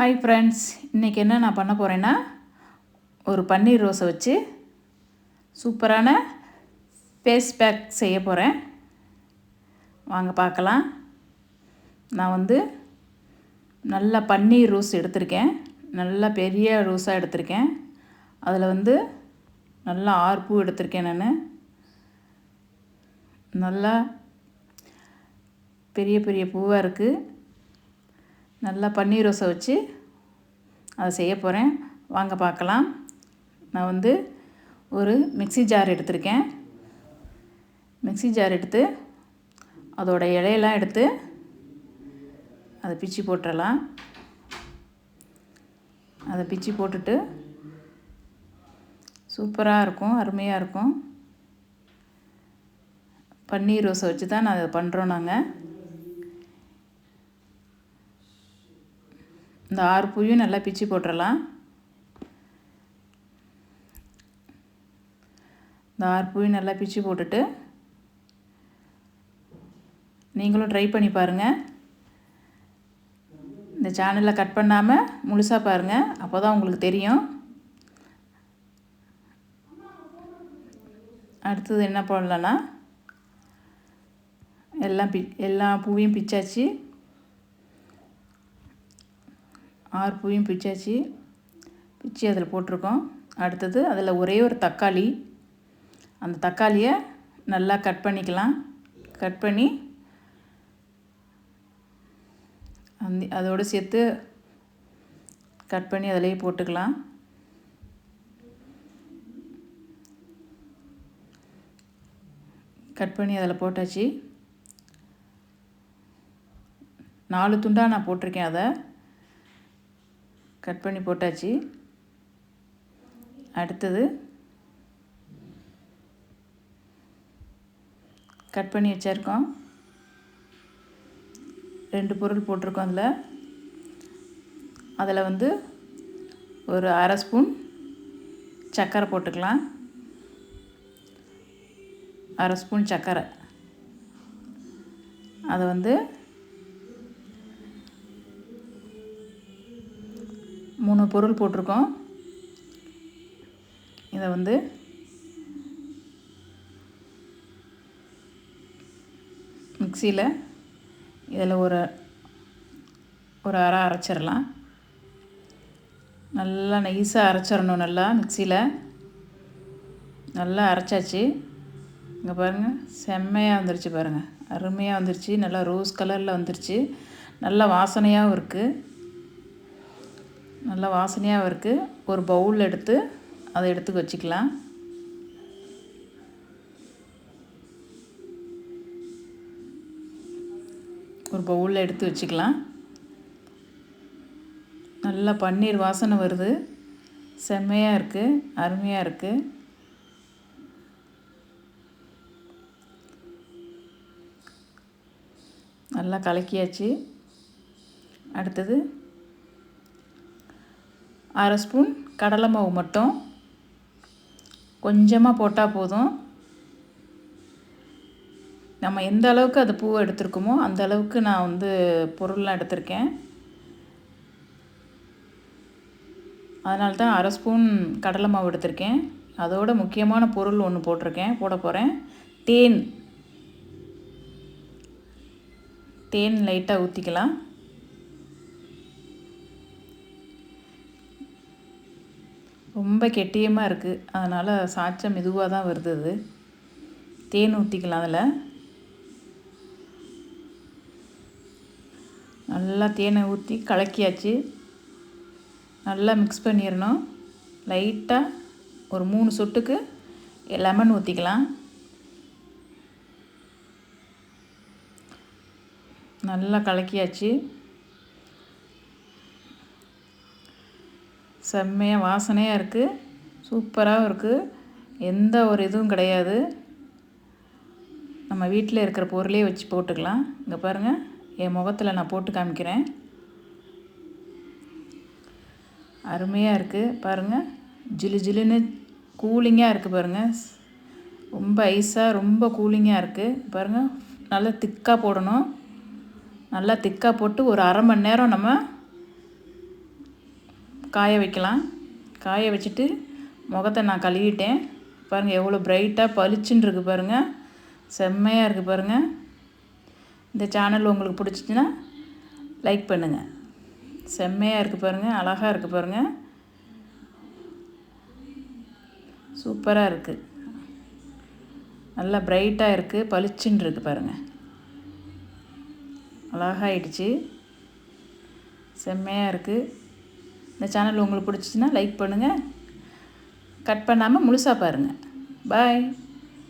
Hi friends, இன்றைக்கி என்ன நான் பண்ண போகிறேன்னா ஒரு பன்னீர் ரோஸை வச்சு சூப்பரான ஃபேஸ் பேக் செய்ய போகிறேன். வாங்க பார்க்கலாம். நான் நல்லா பன்னீர் ரோஸ் எடுத்திருக்கேன். நல்லா பெரிய ரோஸாக எடுத்திருக்கேன். அதில் நல்லா 6 பூ எடுத்திருக்கேன். நான் நல்லா பெரிய பெரிய பூவாக இருக்குது. நல்லா பன்னீர் ரோஸை வச்சு அதை செய்ய போகிறேன். வாங்க பார்க்கலாம். நான் ஒரு மிக்ஸி ஜார் எடுத்திருக்கேன். மிக்ஸி ஜார் எடுத்து அதோட இலையெல்லாம் எடுத்து அதை பிச்சு போட்டுடலாம். அதை பிச்சு போட்டுட்டு சூப்பராக இருக்கும், அருமையாக இருக்கும். பன்னீர் ரோஸை வச்சு தான் நான் அதை பண்ணுறோம். நாங்கள் இந்த 6 பூவையும் நல்லா பிச்சு போட்டுடலாம். இந்த 6 பூவையும் நல்லா பிச்சு போட்டுட்டு நீங்களும் ட்ரை பண்ணி பாருங்கள். இந்த சேனலில் கட் பண்ணாமல் முழுசாக பாருங்கள், அப்போ தான் உங்களுக்கு தெரியும். அடுத்தது என்ன பண்ணலான்னா, எல்லா பூவையும் பிச்சாச்சு. 6 பூவையும் பிச்சாச்சு. பிச்சு அதில் போட்டிருக்கோம். அடுத்தது அதில் ஒரே ஒரு தக்காளி. அந்த தக்காளியை நல்லா கட் பண்ணிக்கலாம். கட் பண்ணி அதோடு சேர்த்து கட் பண்ணி அதிலேயே போட்டுக்கலாம். கட் பண்ணி அதில் போட்டாச்சு. 4 துண்டாக நான் போட்டிருக்கேன். அதை கட் பண்ணி போட்டாச்சு. அடுத்தது கட் பண்ணி வச்சுருக்கோம். 2 பொருள் போட்டிருக்கோம். அதில் ஒரு 1/2 ஸ்பூன் சர்க்கரை போட்டுக்கலாம். 1/2 ஸ்பூன் சர்க்கரை. அதை 3 பொருள் போட்டிருக்கோம். இதை மிக்சியில் இதில் ஒரு அரை அரைச்சிடலாம். நல்லா நைஸாக அரைச்சிடணும். நல்லா மிக்சியில் நல்லா அரைச்சாச்சு. இங்கே பாருங்கள், செம்மையாக வந்துருச்சு பாருங்கள், அருமையாக வந்துருச்சு. நல்லா ரோஸ் கலரில் வந்துருச்சு. நல்லா வாசனையாகவும் இருக்குது. நல்லா வாசனையாகவும் இருக்குது. ஒரு பவுலில் எடுத்து அதை எடுத்து வச்சுக்கலாம். ஒரு பவுலில் எடுத்து வச்சுக்கலாம். நல்லா பன்னீர் வாசனை வருது. செம்மையாக இருக்குது, அருமையாக இருக்குது. நல்லா கலக்கியாச்சு. அடுத்தது 1/2 ஸ்பூன் கடலை மாவு மட்டும் கொஞ்சமாக போட்டால் போதும். நம்ம எந்த அளவுக்கு அது பூவை எடுத்துருக்கோமோ அந்த அளவுக்கு நான் பொருள்லாம் எடுத்திருக்கேன். அதனால தான் 1/2 ஸ்பூன் கடலை மாவு எடுத்திருக்கேன். அதோட முக்கியமான பொருள் ஒன்று போட போகிறேன். தேன் லைட்டாக ஊற்றிக்கலாம். ரொம்ப கெட்டியமாக இருக்குது, அதனால் சாய்ச்சா மெதுவாக தான் வருது. அது தேன் ஊற்றிக்கலாம். அதில் நல்லா தேனை ஊற்றி கலக்கியாச்சு. நல்லா மிக்ஸ் பண்ணிடணும். லைட்டாக ஒரு 3 சொட்டுக்கு லெமன் ஊற்றிக்கலாம். நல்லா கலக்கியாச்சு. செம்மையாக வாசனையாக இருக்குது, சூப்பராகவும் இருக்குது. எந்த ஒரு இதுவும் கிடையாது. நம்ம வீட்டில் இருக்கிற பொருளே வச்சு போட்டுக்கலாம். இங்கே பாருங்கள், என் முகத்தில் நான் போட்டு காமிக்கிறேன். அருமையாக இருக்குது பாருங்கள். ஜிலு ஜிலுன்னு கூலிங்காக இருக்குது பாருங்கள். ரொம்ப ஐஸாக ரொம்ப கூலிங்காக இருக்குது பாருங்கள். நல்லா திக்காக போடணும். நல்லா திக்காக போட்டு ஒரு 1/2 மணி நேரம் நம்ம காய வைக்கலாம். காய வச்சுட்டு முகத்தை நான் கழுவிட்டேன். பாருங்கள் எவ்வளோ பிரைட்டாக பளிச்சுன்னு இருக்குது பாருங்கள். செம்மையாக இருக்குது பாருங்கள். இந்த சேனல் உங்களுக்கு பிடிச்சிச்சின்னா லைக் பண்ணுங்கள். செம்மையாக இருக்குது பாருங்கள். அழகாக இருக்குது பாருங்கள். சூப்பராக இருக்குது. நல்லா பிரைட்டாக இருக்குது. பளிச்சுன்னு இருக்குது பாருங்கள். அழகாகிடுச்சு. செம்மையாக இருக்குது. இந்த சேனல் உங்களுக்கு பிடிச்சிச்சின்னா லைக் பண்ணுங்கள். கட் பண்ணாமல் முழுசாக பாருங்கள். பாய்.